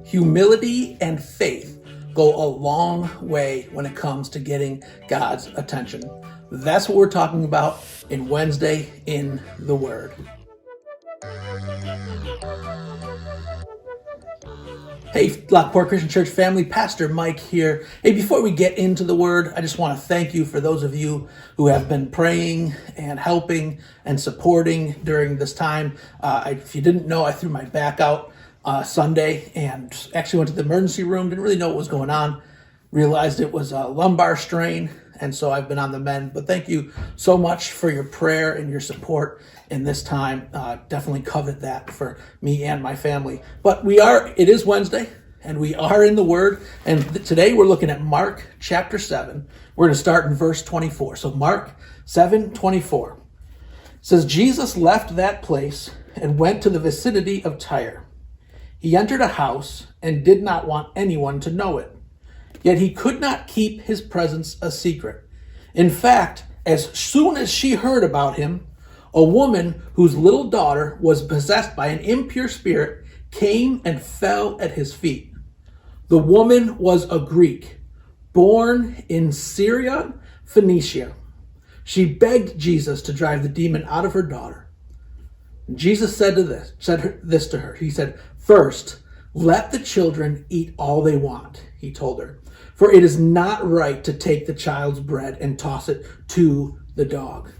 Humility and faith go a long way when it comes to getting God's attention. That's what we're talking about in Wednesday in the Word. Hey, Lockport Christian Church family, Pastor Mike here. Hey, before we get into the Word, I just want to thank you for those of you who have been praying and helping and supporting during this time. If you didn't know, I threw my back out Sunday and actually went to the emergency room. Didn't really know what was going on. Realized it was a lumbar strain, and so I've been on the mend. But thank you so much for your prayer and your support in this time. Definitely covered that for me and my family. But it is Wednesday, and we are in the Word. And today we're looking at Mark chapter 7. We're going to start in verse 24. So Mark 7:24 says, Jesus left that place and went to the vicinity of Tyre. He entered a house and did not want anyone to know it. Yet he could not keep his presence a secret. In fact, as soon as she heard about him, a woman whose little daughter was possessed by an impure spirit came and fell at his feet. The woman was a Greek, born in Syria, Phoenicia. She begged Jesus to drive the demon out of her daughter. Jesus said this to her. He said, "First, let the children eat all they want," he told her. "For it is not right to take the child's bread and toss it to the dog."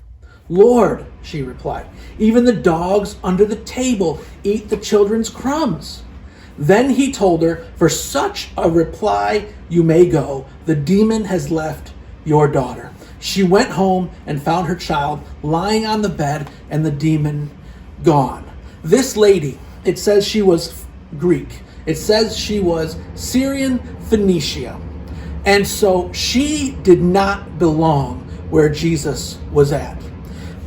"Lord," she replied, "even the dogs under the table eat the children's crumbs." Then he told her, "For such a reply you may go. The demon has left your daughter." She went home and found her child lying on the bed and the demon gone. This lady, it says she was Greek. It says she was Syrian Phoenicia. And so she did not belong where Jesus was at.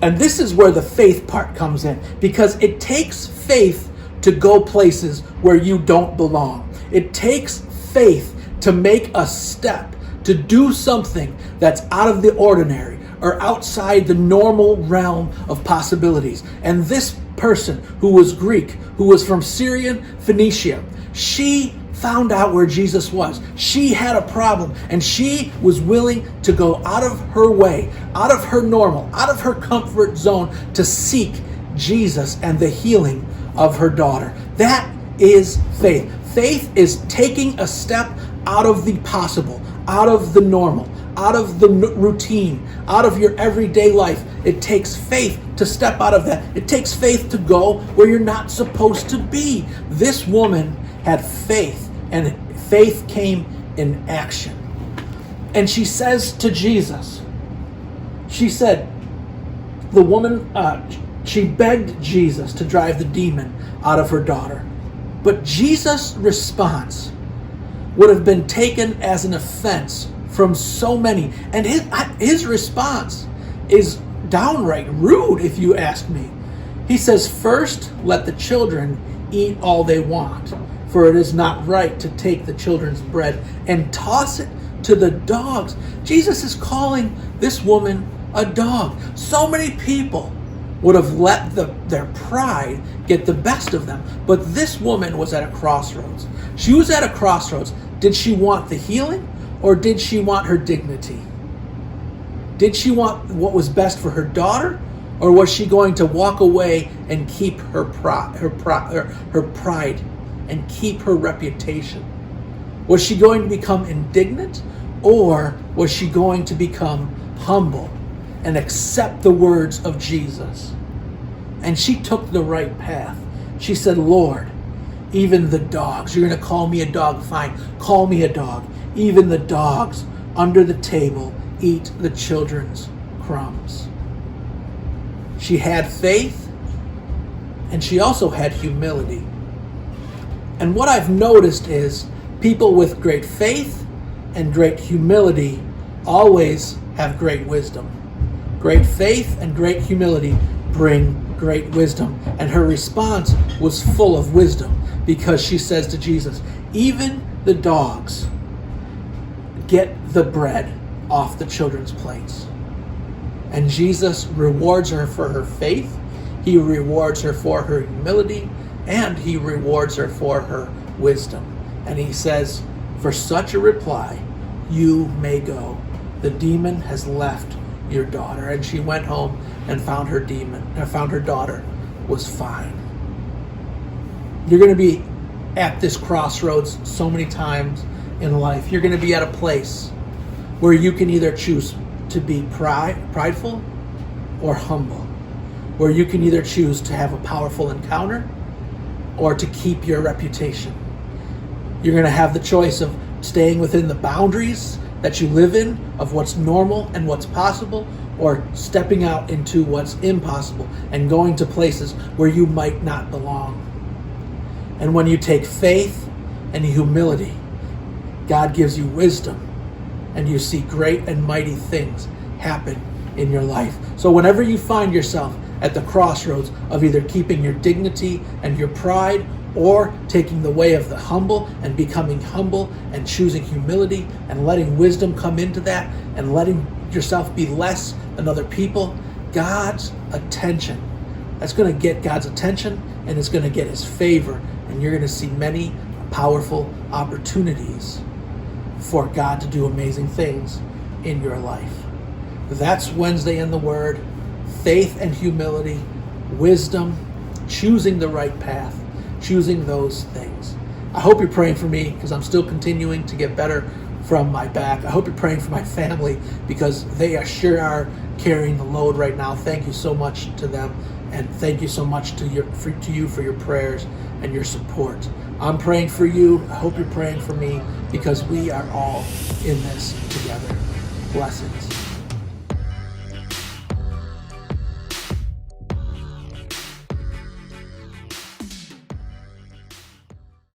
And this is where the faith part comes in, because it takes faith to go places where you don't belong. It takes faith to make a step, to do something that's out of the ordinary or outside the normal realm of possibilities. And this person who was Greek, who was from Syrian Phoenicia, she found out where Jesus was. She had a problem, and she was willing to go out of her way, out of her normal, out of her comfort zone to seek Jesus and the healing of her daughter. That is faith. Faith is taking a step out of the possible, out of the normal, out of the routine, out of your everyday life. It takes faith to step out of that. It takes faith to go where you're not supposed to be. This woman had faith, and faith came in action. And she says to Jesus, she said, the woman, she begged Jesus to drive the demon out of her daughter. But Jesus' response would have been taken as an offense from so many. And his response is downright rude, if you ask me. He says, "First, let the children eat all they want, for it is not right to take the children's bread and toss it to the dogs." Jesus is calling this woman a dog. So many people would have let their pride get the best of them. But this woman was at a crossroads. She was at a crossroads. Did she want the healing, or did she want her dignity? Did she want what was best for her daughter, or was she going to walk away and keep her pride and keep her reputation? Was she going to become indignant, or was she going to become humble and accept the words of Jesus? And she took the right path. She said, "Lord, even the dogs," you're going to call me a dog? Fine, call me a dog. "Even the dogs under the table eat the children's crumbs." She had faith, and she also had humility. And what I've noticed is people with great faith and great humility always have great wisdom. Great faith and great humility bring great wisdom. And her response was full of wisdom, because she says to Jesus, "Even the dogs get the bread off the children's plates." And Jesus rewards her for her faith He rewards her for her humility, and he rewards her for her wisdom. And he says, for such a reply, you may go. The demon has left your daughter. And she went home and found her daughter was fine. You're going to be at this crossroads so many times in life. You're going to be at a place where you can either choose to be prideful or humble, where you can either choose to have a powerful encounter or to keep your reputation. You're going to have the choice of staying within the boundaries that you live in, of what's normal and what's possible, or stepping out into what's impossible and going to places where you might not belong. And when you take faith and humility, God gives you wisdom, and you see great and mighty things happen in your life. So whenever you find yourself at the crossroads of either keeping your dignity and your pride, or taking the way of the humble and becoming humble and choosing humility and letting wisdom come into that and letting yourself be less than other people, God's attention. That's going to get God's attention, and it's going to get his favor, and you're going to see many powerful opportunities for God to do amazing things in your life. That's Wednesday in the Word. Faith and humility, wisdom, choosing the right path, choosing those things. I hope you're praying for me, because I'm still continuing to get better from my back. I hope you're praying for my family, because they sure are carrying the load right now. Thank you so much to them, and thank you so much to you for your prayers and your support. I'm praying for you. I hope you're praying for me, because we are all in this together. Blessings.